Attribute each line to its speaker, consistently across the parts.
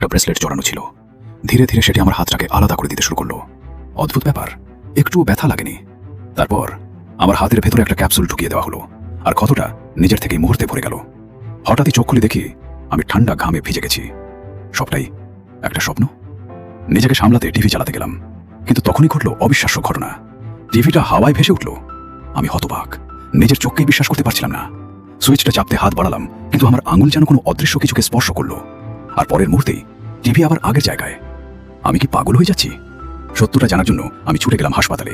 Speaker 1: একটা ব্রেসলেট জড়ানো ছিল। ধীরে ধীরে সেটি আমার হাতটাকে আলাদা করে দিতে শুরু করলো। অদ্ভুত ব্যাপার, একটুও ব্যথা লাগেনি। তারপর আমার হাতের ভেতরে একটা ক্যাপসুল ঢুকিয়ে দেওয়া হলো, আর ক্ষতটা নিজের থেকেই মুহূর্তে ভরে গেল। হঠাৎই চোখ খুলে দেখি আমি ঠান্ডা ঘামে ভিজে গেছি। সবটাই একটা স্বপ্ন। নিজেকে সামলাতে টিভি চালাতে গেলাম, কিন্তু তখনই ঘটল অবিশ্বাস্য ঘটনা। টিভিটা হাওয়ায় ভেসে উঠল। আমি হতবাক, নিজের চোখকেই বিশ্বাস করতে পারছিলাম না। সুইচটা চাপতে হাত বাড়ালাম, কিন্তু আমার আঙুল যেন কোনো অদৃশ্য কিছুকে স্পর্শ করলো। আর পরের মুহূর্তেই টিভি আবার আগের জায়গায়। আমি কি পাগল হয়ে যাচ্ছি? সত্যটা জানার জন্য আমি ছুটে গেলাম হাসপাতালে।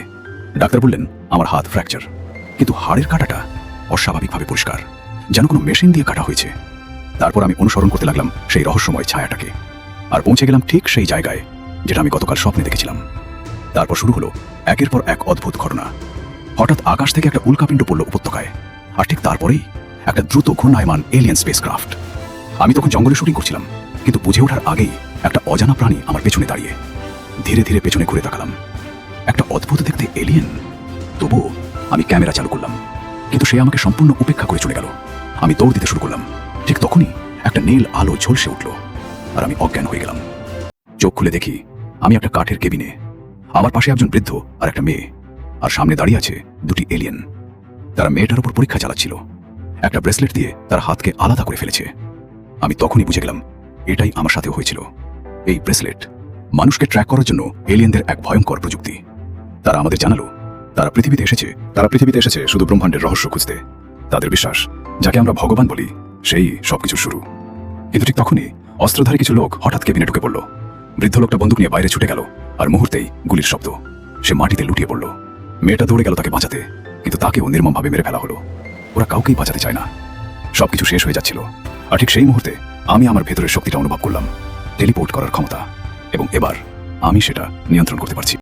Speaker 1: ডাক্তার বললেন আমার হাত ফ্র্যাকচার, কিন্তু হাড়ের কাঁটাটা অস্বাভাবিকভাবে পরিষ্কার, যেন কোনো মেশিন দিয়ে কাটা হয়েছে। তারপর আমি অনুসরণ করতে লাগলাম সেই রহস্যময় ছায়াটাকে, আর পৌঁছে গেলাম ঠিক সেই জায়গায় যেটা আমি গতকাল স্বপ্নে দেখেছিলাম। তারপর শুরু হলো একের পর এক অদ্ভুত ঘটনা। হঠাৎ আকাশ থেকে একটা উল্কাপিণ্ড পড়ল উপত্যকায়, আর ঠিক তারপরেই একটা দ্রুত ঘূর্ণায়মান এলিয়েন স্পেসক্রাফট। আমি তখন জঙ্গলে শুটিং করছিলাম, কিন্তু বুঝে ওঠার আগেই একটা অজানা প্রাণী আমার পেছনে দাঁড়িয়ে। ধীরে ধীরে পেছনে ঘুরে তাকালাম, একটা অদ্ভুত দেখতে এলিয়েন। তবুও আমি ক্যামেরা চালু করলাম, কিন্তু সে আমাকে সম্পূর্ণ উপেক্ষা করে চলে গেল। আমি দৌড় দিতে শুরু করলাম, ঠিক তখনই একটা নীল আলো ঝলসে উঠল, আর আমি অজ্ঞান হয়ে গেলাম। চোখ খুলে দেখি আমি একটা কাঠের কেবিনে। আমার পাশে একজন বৃদ্ধ আর একটা মেয়ে, আর সামনে দাঁড়িয়ে আছে দুটি এলিয়েন। তারা মেয়েটার উপর পরীক্ষা চালাচ্ছিল। একটা ব্রেসলেট দিয়ে তার হাতকে আলাদা করে ফেলেছে। আমি তখনই বুঝে গেলাম এটাই আমার সাথেও হয়েছিল। এই ব্রেসলেট মানুষকে ট্র্যাক করার জন্য এলিয়েনদের এক ভয়ঙ্কর প্রযুক্তি। তারা আমাদের জানালো তারা পৃথিবীতে এসেছে শুধু ব্রহ্মাণ্ডের রহস্য খুঁজতে। তাদের বিশ্বাস যাকে আমরা ভগবান বলি সেই সবকিছু শুরু। কিন্তু ঠিক তখনই অস্ত্রধারী কিছু লোক হঠাৎ কেবিনে ঢুকে পড়ল। বৃদ্ধ লোকটা বন্দুক নিয়ে বাইরে ছুটে গেল, আর মুহূর্তেই গুলির শব্দ। সে মাটিতে লুটিয়ে পড়ল। মেয়েটা দৌড়ে গেল তাকে বাঁচাতে, কিন্তু তাকেও নির্মমভাবে মেরে ফেলা হলো। ওরা কাউকেই বাঁচাতে চায় না। সবকিছু শেষ হয়ে যাচ্ছিল, আর ঠিক সেই মুহূর্তে আমি আমার ভেতরের শক্তিটা অনুভব করলাম, টেলিপোর্ট করার ক্ষমতা। এবং এবার আমি সেটা নিয়ন্ত্রণ করতে পারছি।